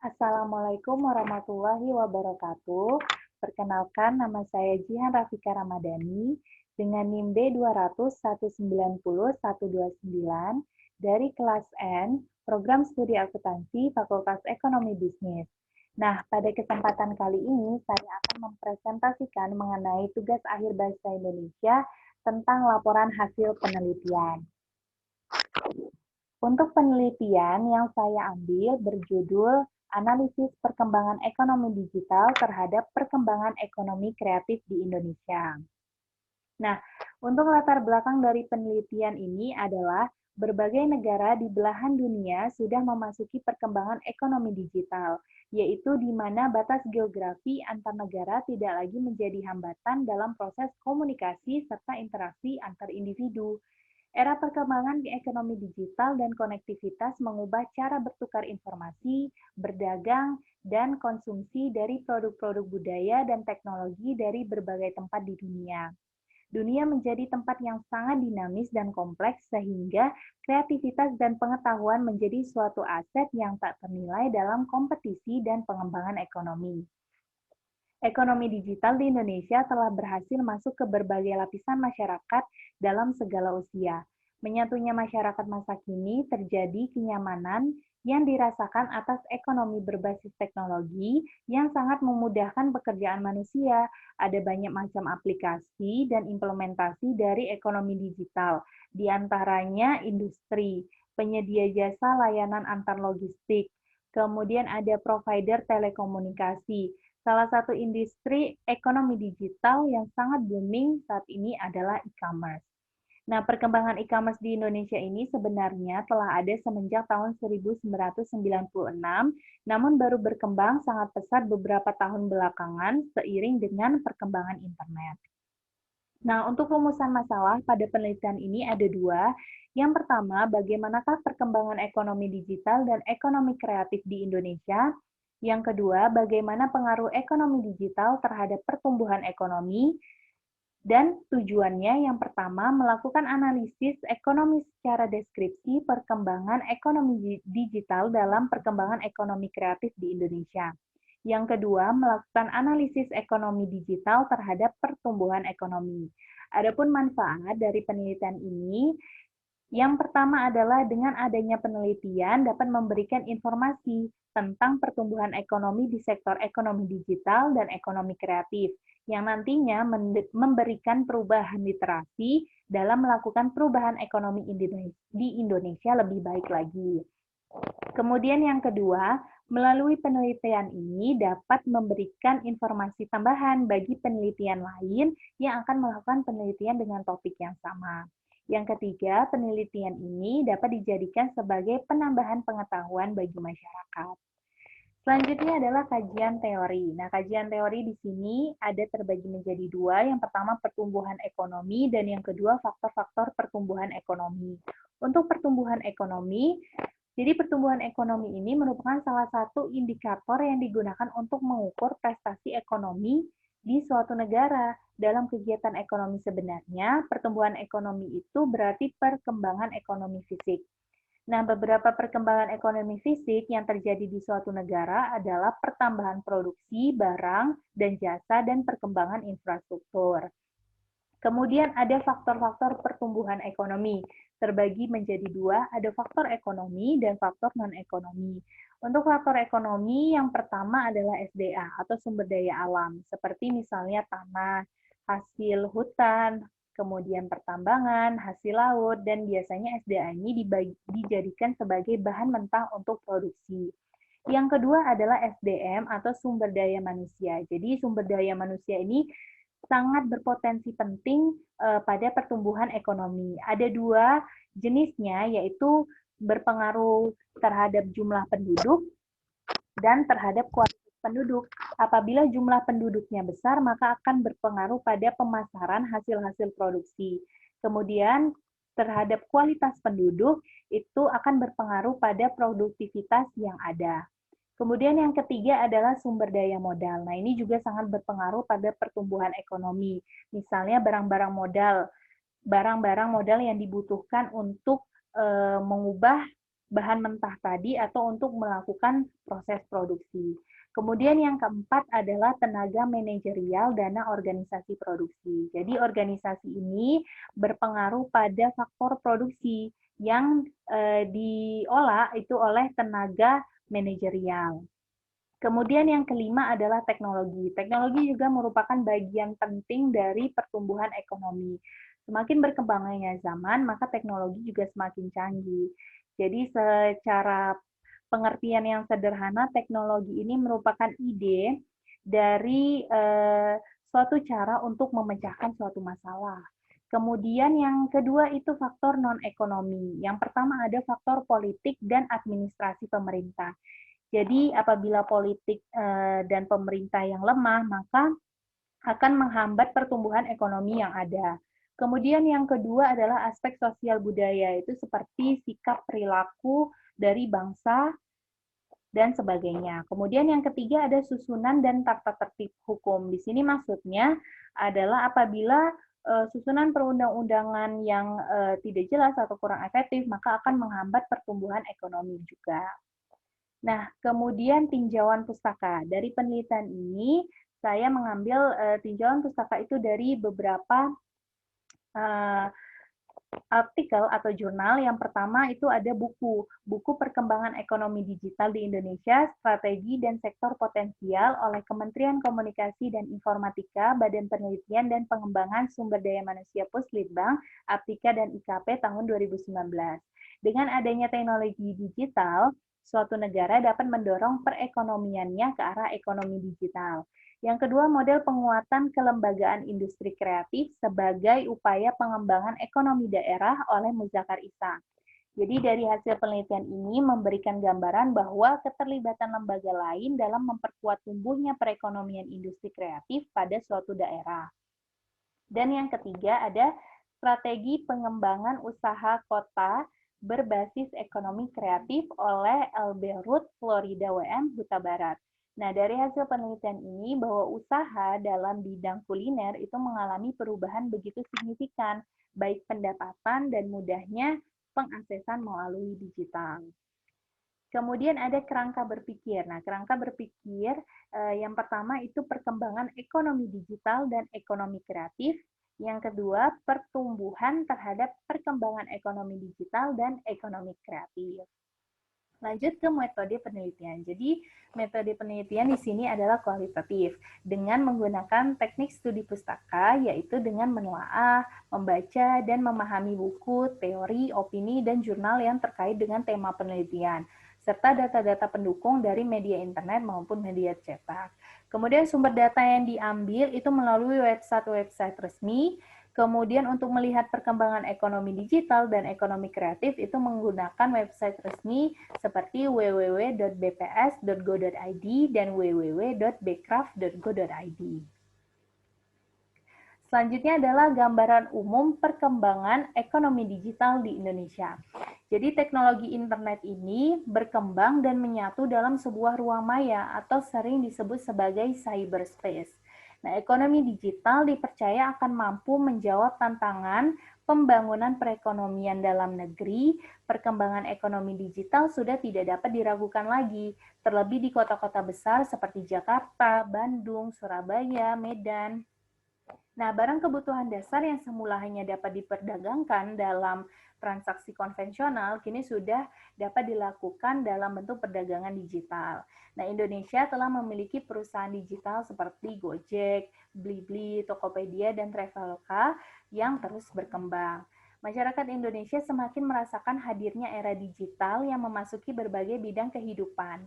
Assalamualaikum warahmatullahi wabarakatuh. Perkenalkan, nama saya Jihan Rafika Ramadhani dengan NIM B200190129 dari kelas N, Program Studi Akuntansi Fakultas Ekonomi Bisnis. Nah, pada kesempatan kali ini saya akan mempresentasikan mengenai tugas akhir Bahasa Indonesia tentang laporan hasil penelitian. Untuk penelitian yang saya ambil berjudul Analisis Perkembangan Ekonomi Digital terhadap Perkembangan Ekonomi Kreatif di Indonesia. Nah, untuk latar belakang dari penelitian ini adalah berbagai negara di belahan dunia sudah memasuki perkembangan ekonomi digital, yaitu di mana batas geografi antar negara tidak lagi menjadi hambatan dalam proses komunikasi serta interaksi antar individu. Era perkembangan ekonomi digital dan konektivitas mengubah cara bertukar informasi, berdagang, dan konsumsi dari produk-produk budaya dan teknologi dari berbagai tempat di dunia. Dunia menjadi tempat yang sangat dinamis dan kompleks sehingga kreativitas dan pengetahuan menjadi suatu aset yang tak ternilai dalam kompetisi dan pengembangan ekonomi. Ekonomi digital di Indonesia telah berhasil masuk ke berbagai lapisan masyarakat dalam segala usia. Menyatunya masyarakat masa kini terjadi kenyamanan yang dirasakan atas ekonomi berbasis teknologi yang sangat memudahkan pekerjaan manusia. Ada banyak macam aplikasi dan implementasi dari ekonomi digital, di antaranya industri, penyedia jasa layanan antar logistik, kemudian ada provider telekomunikasi. Salah satu industri ekonomi digital yang sangat booming saat ini adalah e-commerce. Nah, perkembangan e-commerce di Indonesia ini sebenarnya telah ada semenjak tahun 1996, namun baru berkembang sangat pesat beberapa tahun belakangan seiring dengan perkembangan internet. Nah, untuk rumusan masalah pada penelitian ini ada dua. Yang pertama, bagaimanakah perkembangan ekonomi digital dan ekonomi kreatif di Indonesia? Yang kedua, bagaimana pengaruh ekonomi digital terhadap pertumbuhan ekonomi? Dan tujuannya yang pertama, melakukan analisis ekonomi secara deskripsi perkembangan ekonomi digital dalam perkembangan ekonomi kreatif di Indonesia. Yang kedua, melakukan analisis ekonomi digital terhadap pertumbuhan ekonomi. Adapun manfaat dari penelitian ini, yang pertama adalah dengan adanya penelitian dapat memberikan informasi tentang pertumbuhan ekonomi di sektor ekonomi digital dan ekonomi kreatif, yang nantinya memberikan perubahan literasi dalam melakukan perubahan ekonomi di Indonesia lebih baik lagi. Kemudian yang kedua, melalui penelitian ini dapat memberikan informasi tambahan bagi penelitian lain yang akan melakukan penelitian dengan topik yang sama. Yang ketiga, penelitian ini dapat dijadikan sebagai penambahan pengetahuan bagi masyarakat. Selanjutnya adalah kajian teori. Nah, kajian teori di sini ada terbagi menjadi dua. Yang pertama, pertumbuhan ekonomi, dan yang kedua, faktor-faktor pertumbuhan ekonomi. Untuk pertumbuhan ekonomi, jadi pertumbuhan ekonomi ini merupakan salah satu indikator yang digunakan untuk mengukur prestasi ekonomi di suatu negara. Dalam kegiatan ekonomi sebenarnya, pertumbuhan ekonomi itu berarti perkembangan ekonomi fisik. Nah, beberapa perkembangan ekonomi fisik yang terjadi di suatu negara adalah pertambahan produksi, barang, dan jasa, dan perkembangan infrastruktur. Kemudian ada faktor-faktor pertumbuhan ekonomi, terbagi menjadi dua, ada faktor ekonomi dan faktor non-ekonomi. Untuk faktor ekonomi, yang pertama adalah SDA atau sumber daya alam, seperti misalnya tanah, hasil hutan, kemudian pertambangan, hasil laut, dan biasanya SDA ini dijadikan sebagai bahan mentah untuk produksi. Yang kedua adalah SDM atau sumber daya manusia. Jadi sumber daya manusia ini sangat berpotensi penting pada pertumbuhan ekonomi. Ada dua jenisnya, yaitu berpengaruh terhadap jumlah penduduk dan terhadap kualitas penduduk. Apabila jumlah penduduknya besar, maka akan berpengaruh pada pemasaran hasil-hasil produksi. Kemudian terhadap kualitas penduduk, itu akan berpengaruh pada produktivitas yang ada. Kemudian yang ketiga adalah sumber daya modal. Nah, ini juga sangat berpengaruh pada pertumbuhan ekonomi. Misalnya barang-barang modal yang dibutuhkan untuk mengubah bahan mentah tadi atau untuk melakukan proses produksi. Kemudian yang keempat adalah tenaga manajerial dana organisasi produksi. Jadi organisasi ini berpengaruh pada faktor produksi yang diolah itu oleh tenaga manajerial. Kemudian yang kelima adalah teknologi. Teknologi juga merupakan bagian penting dari pertumbuhan ekonomi. Semakin berkembangnya zaman, maka teknologi juga semakin canggih. Jadi secara pengertian yang sederhana, teknologi ini merupakan ide dari suatu cara untuk memecahkan suatu masalah. Kemudian yang kedua itu faktor non-ekonomi. Yang pertama ada faktor politik dan administrasi pemerintah. Jadi apabila politik dan pemerintah yang lemah, maka akan menghambat pertumbuhan ekonomi yang ada. Kemudian yang kedua adalah aspek sosial budaya, itu seperti sikap perilaku dari bangsa dan sebagainya. Kemudian yang ketiga ada susunan dan tata tertib hukum. Di sini maksudnya adalah apabila susunan perundang-undangan yang tidak jelas atau kurang efektif, maka akan menghambat pertumbuhan ekonomi juga. Nah, kemudian tinjauan pustaka. Dari penelitian ini, saya mengambil tinjauan pustaka itu dari beberapa artikel atau jurnal. Yang pertama itu ada buku Perkembangan Ekonomi Digital di Indonesia, Strategi dan Sektor Potensial oleh Kementerian Komunikasi dan Informatika, Badan Penelitian dan Pengembangan Sumber Daya Manusia Puslitbang, Aptika dan IKP tahun 2019. Dengan adanya teknologi digital, suatu negara dapat mendorong perekonomiannya ke arah ekonomi digital. Yang kedua, model penguatan kelembagaan industri kreatif sebagai upaya pengembangan ekonomi daerah oleh Muzakar Isa. Jadi dari hasil penelitian ini memberikan gambaran bahwa keterlibatan lembaga lain dalam memperkuat tumbuhnya perekonomian industri kreatif pada suatu daerah. Dan yang ketiga ada strategi pengembangan usaha kota berbasis ekonomi kreatif oleh Elberud, Florida WM, Huta Barat. Nah, dari hasil penelitian ini bahwa usaha dalam bidang kuliner itu mengalami perubahan begitu signifikan, baik pendapatan dan mudahnya pengaksesan melalui digital. Kemudian ada kerangka berpikir. Nah, kerangka berpikir yang pertama itu perkembangan ekonomi digital dan ekonomi kreatif. Yang kedua, pertumbuhan terhadap perkembangan ekonomi digital dan ekonomi kreatif. Lanjut ke metode penelitian. Jadi, metode penelitian di sini adalah kualitatif dengan menggunakan teknik studi pustaka, yaitu dengan menelaah, membaca, dan memahami buku, teori, opini, dan jurnal yang terkait dengan tema penelitian, serta data-data pendukung dari media internet maupun media cetak. Kemudian sumber data yang diambil itu melalui website-website resmi. Kemudian untuk melihat perkembangan ekonomi digital dan ekonomi kreatif itu menggunakan website resmi seperti www.bps.go.id dan www.becraft.go.id. Selanjutnya adalah gambaran umum perkembangan ekonomi digital di Indonesia. Jadi teknologi internet ini berkembang dan menyatu dalam sebuah ruang maya atau sering disebut sebagai cyberspace. Nah, ekonomi digital dipercaya akan mampu menjawab tantangan pembangunan perekonomian dalam negeri. Perkembangan ekonomi digital sudah tidak dapat diragukan lagi, terlebih di kota-kota besar seperti Jakarta, Bandung, Surabaya, Medan. Nah, barang kebutuhan dasar yang semula hanya dapat diperdagangkan dalam transaksi konvensional, kini sudah dapat dilakukan dalam bentuk perdagangan digital. Nah, Indonesia telah memiliki perusahaan digital seperti Gojek, Blibli, Tokopedia, dan Traveloka yang terus berkembang. Masyarakat Indonesia semakin merasakan hadirnya era digital yang memasuki berbagai bidang kehidupan,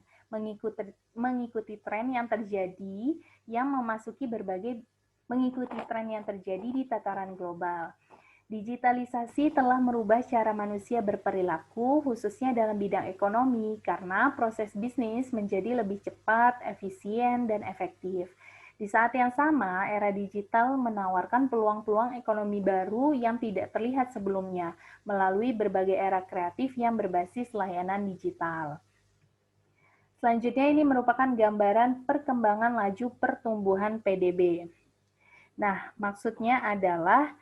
mengikuti tren yang terjadi yang mengikuti tren yang terjadi di tataran global. Digitalisasi telah merubah cara manusia berperilaku, khususnya dalam bidang ekonomi, karena proses bisnis menjadi lebih cepat, efisien, dan efektif. Di saat yang sama, era digital menawarkan peluang-peluang ekonomi baru yang tidak terlihat sebelumnya, melalui berbagai era kreatif yang berbasis layanan digital. Selanjutnya ini merupakan gambaran perkembangan laju pertumbuhan PDB. Nah, maksudnya adalah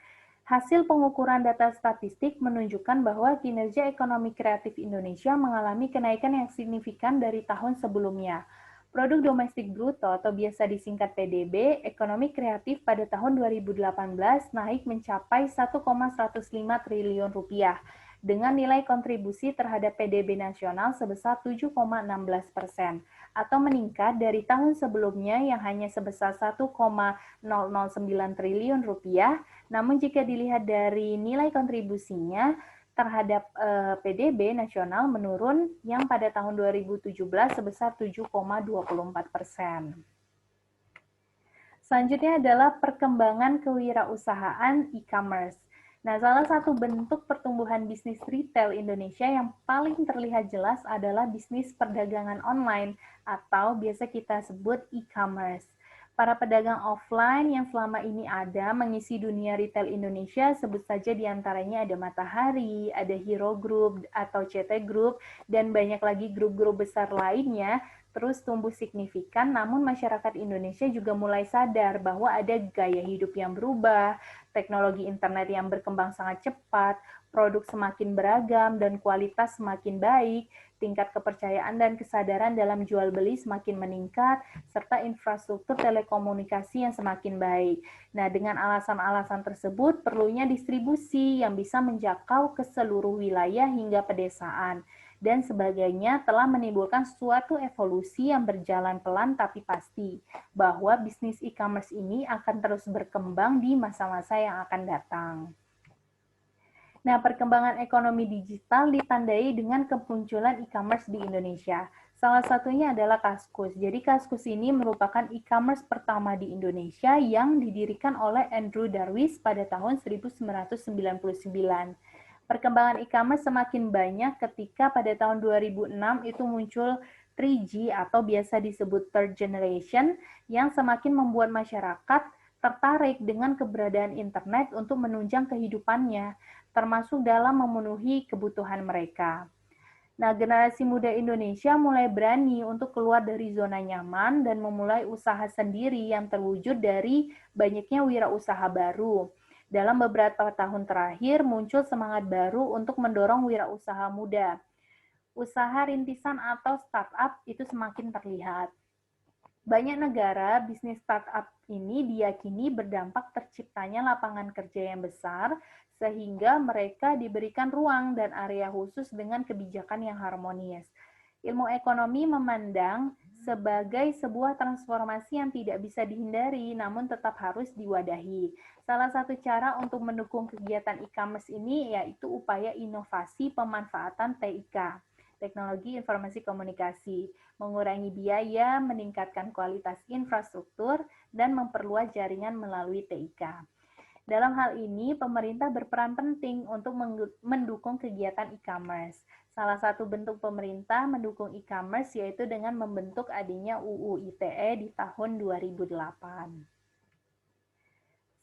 Hasil pengukuran data statistik menunjukkan bahwa kinerja ekonomi kreatif Indonesia mengalami kenaikan yang signifikan dari tahun sebelumnya. Produk domestik bruto atau biasa disingkat PDB, ekonomi kreatif pada tahun 2018 naik mencapai 1,105 triliun rupiah dengan nilai kontribusi terhadap PDB nasional sebesar 7,16% atau meningkat dari tahun sebelumnya yang hanya sebesar 1,009 triliun rupiah. Namun jika dilihat dari nilai kontribusinya terhadap PDB nasional menurun yang pada tahun 2017 sebesar 7,24%. Selanjutnya adalah perkembangan kewirausahaan e-commerce. Nah, salah satu bentuk pertumbuhan bisnis retail Indonesia yang paling terlihat jelas adalah bisnis perdagangan online atau biasa kita sebut e-commerce. Para pedagang offline yang selama ini ada mengisi dunia retail Indonesia, sebut saja diantaranya ada Matahari, ada Hero Group atau CT Group, dan banyak lagi grup-grup besar lainnya, terus tumbuh signifikan, namun masyarakat Indonesia juga mulai sadar bahwa ada gaya hidup yang berubah, teknologi internet yang berkembang sangat cepat, produk semakin beragam dan kualitas semakin baik, tingkat kepercayaan dan kesadaran dalam jual beli semakin meningkat, serta infrastruktur telekomunikasi yang semakin baik. Nah, dengan alasan-alasan tersebut, perlunya distribusi yang bisa menjangkau ke seluruh wilayah hingga pedesaan dan sebagainya telah menimbulkan suatu evolusi yang berjalan pelan tapi pasti, bahwa bisnis e-commerce ini akan terus berkembang di masa-masa yang akan datang. Nah, perkembangan ekonomi digital ditandai dengan kemunculan e-commerce di Indonesia. Salah satunya adalah Kaskus. Jadi Kaskus ini merupakan e-commerce pertama di Indonesia yang didirikan oleh Andrew Darwis pada tahun 1999. Perkembangan e-commerce semakin banyak ketika pada tahun 2006 itu muncul 3G atau biasa disebut third generation yang semakin membuat masyarakat tertarik dengan keberadaan internet untuk menunjang kehidupannya, termasuk dalam memenuhi kebutuhan mereka. Nah, generasi muda Indonesia mulai berani untuk keluar dari zona nyaman dan memulai usaha sendiri yang terwujud dari banyaknya wirausaha baru. Dalam beberapa tahun terakhir, muncul semangat baru untuk mendorong wirausaha muda. Usaha rintisan atau startup itu semakin terlihat. Banyak negara, bisnis startup ini diyakini berdampak terciptanya lapangan kerja yang besar, sehingga mereka diberikan ruang dan area khusus dengan kebijakan yang harmonis. Ilmu ekonomi memandang sebagai sebuah transformasi yang tidak bisa dihindari, namun tetap harus diwadahi. Salah satu cara untuk mendukung kegiatan e-commerce ini yaitu upaya inovasi pemanfaatan TIK, Teknologi Informasi Komunikasi, mengurangi biaya, meningkatkan kualitas infrastruktur, dan memperluas jaringan melalui TIK. Dalam hal ini, pemerintah berperan penting untuk mendukung kegiatan e-commerce. Salah satu bentuk pemerintah mendukung e-commerce yaitu dengan membentuk adanya UU ITE di tahun 2008.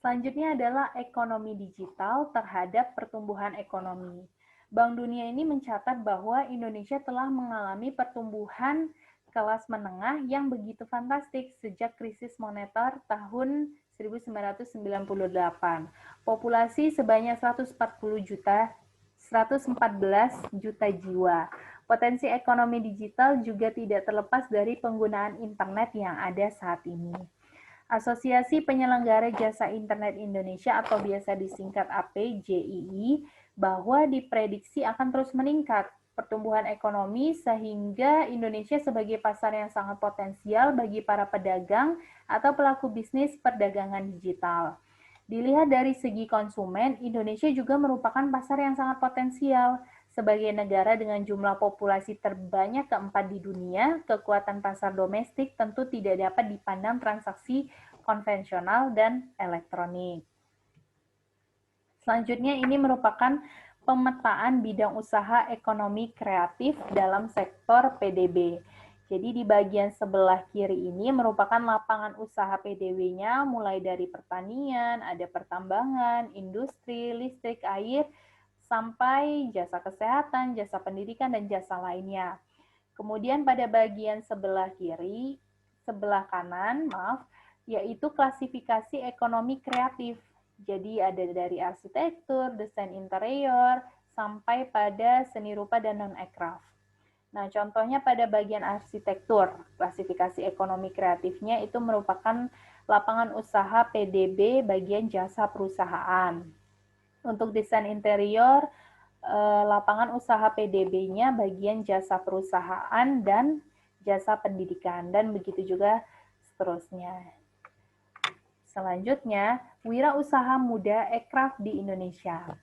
Selanjutnya adalah ekonomi digital terhadap pertumbuhan ekonomi. Bank Dunia ini mencatat bahwa Indonesia telah mengalami pertumbuhan kelas menengah yang begitu fantastik sejak krisis moneter tahun 1998. Populasi sebanyak 114 juta jiwa. Potensi ekonomi digital juga tidak terlepas dari penggunaan internet yang ada saat ini. Asosiasi Penyelenggara Jasa Internet Indonesia atau biasa disingkat APJII bahwa diprediksi akan terus meningkat pertumbuhan ekonomi sehingga Indonesia sebagai pasar yang sangat potensial bagi para pedagang atau pelaku bisnis perdagangan digital. Dilihat dari segi konsumen, Indonesia juga merupakan pasar yang sangat potensial. Sebagai negara dengan jumlah populasi terbanyak keempat di dunia, kekuatan pasar domestik tentu tidak dapat dipandang transaksi konvensional dan elektronik. Selanjutnya ini merupakan pemetaan bidang usaha ekonomi kreatif dalam sektor PDB. Jadi di bagian sebelah kiri ini merupakan lapangan usaha PDB-nya mulai dari pertanian, ada pertambangan, industri, listrik, air, sampai jasa kesehatan, jasa pendidikan, dan jasa lainnya. Kemudian pada bagian sebelah kanan, yaitu klasifikasi ekonomi kreatif. Jadi ada dari arsitektur, desain interior, sampai pada seni rupa dan non-aircraft. Nah, contohnya pada bagian arsitektur, klasifikasi ekonomi kreatifnya itu merupakan lapangan usaha PDB bagian jasa perusahaan. Untuk desain interior, lapangan usaha PDB-nya bagian jasa perusahaan dan jasa pendidikan, dan begitu juga seterusnya. Selanjutnya, wirausaha muda aircraft di Indonesia.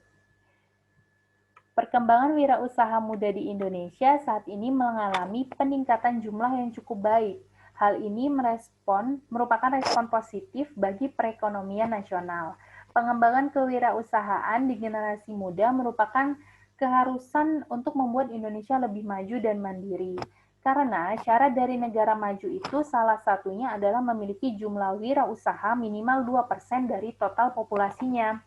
Perkembangan wirausaha muda di Indonesia saat ini mengalami peningkatan jumlah yang cukup baik. Hal ini merupakan respon positif bagi perekonomian nasional. Pengembangan kewirausahaan di generasi muda merupakan keharusan untuk membuat Indonesia lebih maju dan mandiri. Karena syarat dari negara maju itu salah satunya adalah memiliki jumlah wirausaha minimal 2% dari total populasinya.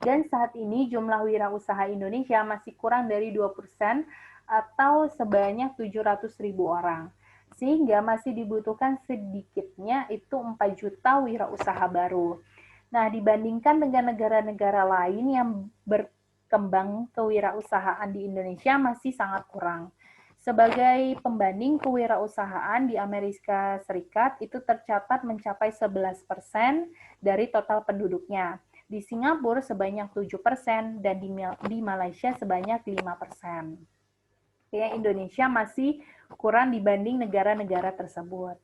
Dan saat ini jumlah wirausaha Indonesia masih kurang dari 2% atau sebanyak 700.000 orang. Sehingga masih dibutuhkan sedikitnya itu 4 juta wirausaha baru. Nah, dibandingkan dengan negara-negara lain yang berkembang kewirausahaan di Indonesia masih sangat kurang. Sebagai pembanding, kewirausahaan di Amerika Serikat itu tercatat mencapai 11% dari total penduduknya. Di Singapura sebanyak 7% dan di Malaysia sebanyak 5%. Ya, Indonesia masih kurang dibanding negara-negara tersebut.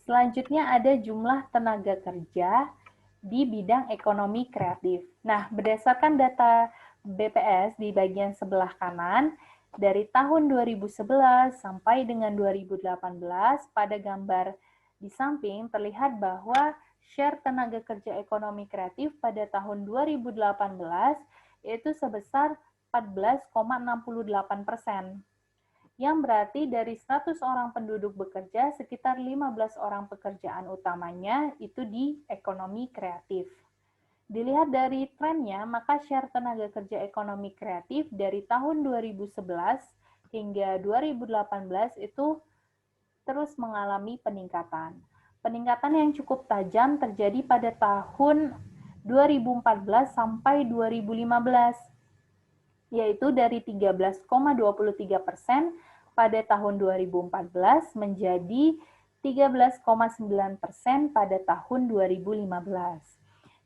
Selanjutnya ada jumlah tenaga kerja di bidang ekonomi kreatif. Nah, berdasarkan data BPS di bagian sebelah kanan, dari tahun 2011 sampai dengan 2018, pada gambar di samping terlihat bahwa share tenaga kerja ekonomi kreatif pada tahun 2018 yaitu sebesar 14,68%, yang berarti dari 100 orang penduduk bekerja, sekitar 15 orang pekerjaan utamanya itu di ekonomi kreatif. Dilihat dari trennya, maka share tenaga kerja ekonomi kreatif dari tahun 2011 hingga 2018 itu terus mengalami peningkatan. Peningkatan yang cukup tajam terjadi pada tahun 2014 sampai 2015, yaitu dari 13,23% pada tahun 2014 menjadi 13,9% pada tahun 2015.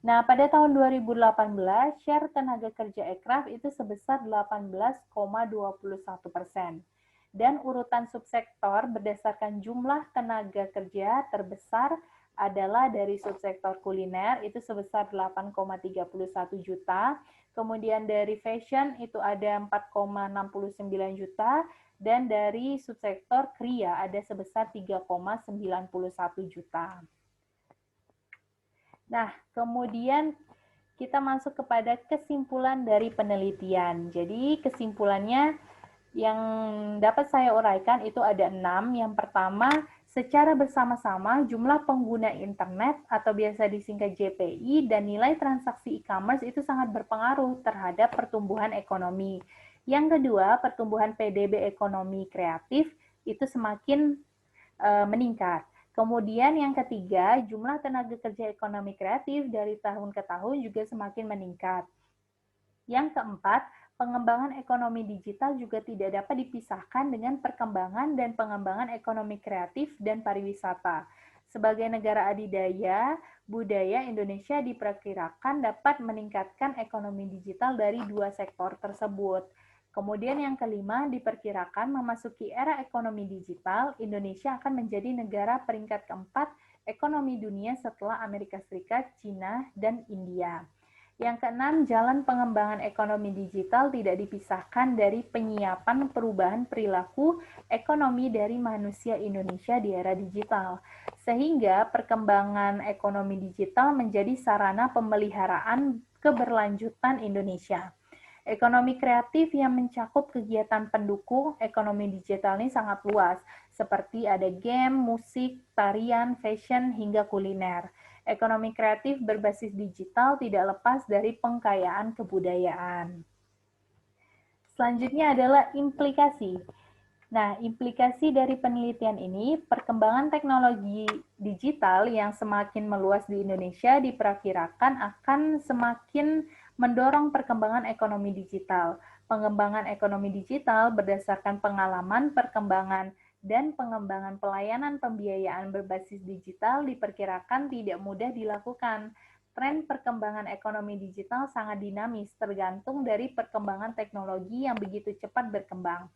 Nah, pada tahun 2018, share tenaga kerja aircraft itu sebesar 18,21%. Dan urutan subsektor berdasarkan jumlah tenaga kerja terbesar adalah dari subsektor kuliner itu sebesar 8,31 juta, kemudian dari fashion itu ada 4,69 juta, dan dari subsektor kriya ada sebesar 3,91 juta. Nah, kemudian kita masuk kepada kesimpulan dari penelitian. Jadi, kesimpulannya yang dapat saya uraikan itu ada 6. Yang pertama, secara bersama-sama jumlah pengguna internet atau biasa disingkat JPI dan nilai transaksi e-commerce itu sangat berpengaruh terhadap pertumbuhan ekonomi. Yang kedua, pertumbuhan PDB ekonomi kreatif itu semakin meningkat. Kemudian yang ketiga, jumlah tenaga kerja ekonomi kreatif dari tahun ke tahun juga semakin meningkat. Yang keempat, pengembangan ekonomi digital juga tidak dapat dipisahkan dengan perkembangan dan pengembangan ekonomi kreatif dan pariwisata. Sebagai negara adidaya, budaya Indonesia diperkirakan dapat meningkatkan ekonomi digital dari dua sektor tersebut. Kemudian yang kelima, diperkirakan memasuki era ekonomi digital, Indonesia akan menjadi negara peringkat keempat ekonomi dunia setelah Amerika Serikat, China, dan India. Yang keenam, jalan pengembangan ekonomi digital tidak dipisahkan dari penyiapan perubahan perilaku ekonomi dari manusia Indonesia di era digital. Sehingga perkembangan ekonomi digital menjadi sarana pemeliharaan keberlanjutan Indonesia. Ekonomi kreatif yang mencakup kegiatan pendukung ekonomi digital ini sangat luas, seperti ada game, musik, tarian, fashion, hingga kuliner. Ekonomi kreatif berbasis digital tidak lepas dari pengkayaan kebudayaan. Selanjutnya adalah implikasi. Nah, implikasi dari penelitian ini, perkembangan teknologi digital yang semakin meluas di Indonesia diperkirakan akan semakin mendorong perkembangan ekonomi digital. Pengembangan ekonomi digital berdasarkan pengalaman, perkembangan, dan pengembangan pelayanan pembiayaan berbasis digital diperkirakan tidak mudah dilakukan. Tren perkembangan ekonomi digital sangat dinamis, tergantung dari perkembangan teknologi yang begitu cepat berkembang.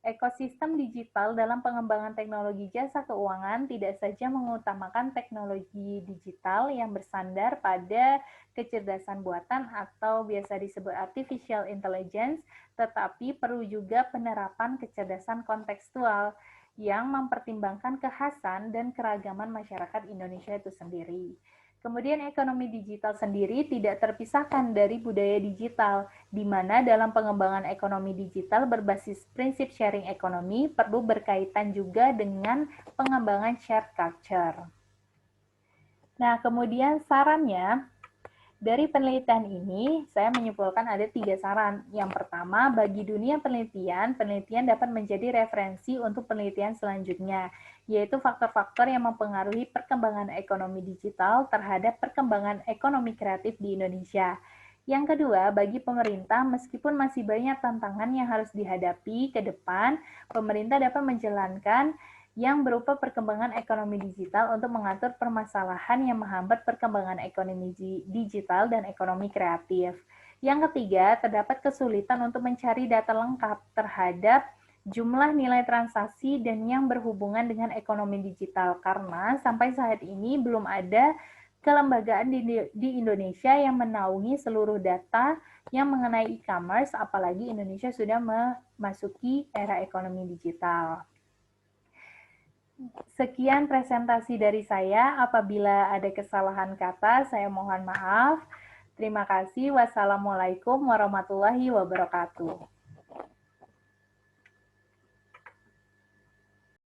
Ekosistem digital dalam pengembangan teknologi jasa keuangan tidak saja mengutamakan teknologi digital yang bersandar pada kecerdasan buatan atau biasa disebut artificial intelligence, tetapi perlu juga penerapan kecerdasan kontekstual yang mempertimbangkan kekhasan dan keragaman masyarakat Indonesia itu sendiri. Kemudian ekonomi digital sendiri tidak terpisahkan dari budaya digital, di mana dalam pengembangan ekonomi digital berbasis prinsip sharing ekonomi perlu berkaitan juga dengan pengembangan shared culture. Nah, kemudian sarannya, dari penelitian ini, saya menyimpulkan ada 3 saran. Yang pertama, bagi dunia penelitian, penelitian dapat menjadi referensi untuk penelitian selanjutnya, yaitu faktor-faktor yang mempengaruhi perkembangan ekonomi digital terhadap perkembangan ekonomi kreatif di Indonesia. Yang kedua, bagi pemerintah, meskipun masih banyak tantangan yang harus dihadapi ke depan, pemerintah dapat menjalankan yang berupa perkembangan ekonomi digital untuk mengatur permasalahan yang menghambat perkembangan ekonomi digital dan ekonomi kreatif. Yang ketiga, terdapat kesulitan untuk mencari data lengkap terhadap jumlah nilai transaksi dan yang berhubungan dengan ekonomi digital karena sampai saat ini belum ada kelembagaan di Indonesia yang menaungi seluruh data yang mengenai e-commerce, apalagi Indonesia sudah memasuki era ekonomi digital. Sekian presentasi dari saya. Apabila ada kesalahan kata, saya mohon maaf. Terima kasih. Wassalamualaikum warahmatullahi wabarakatuh.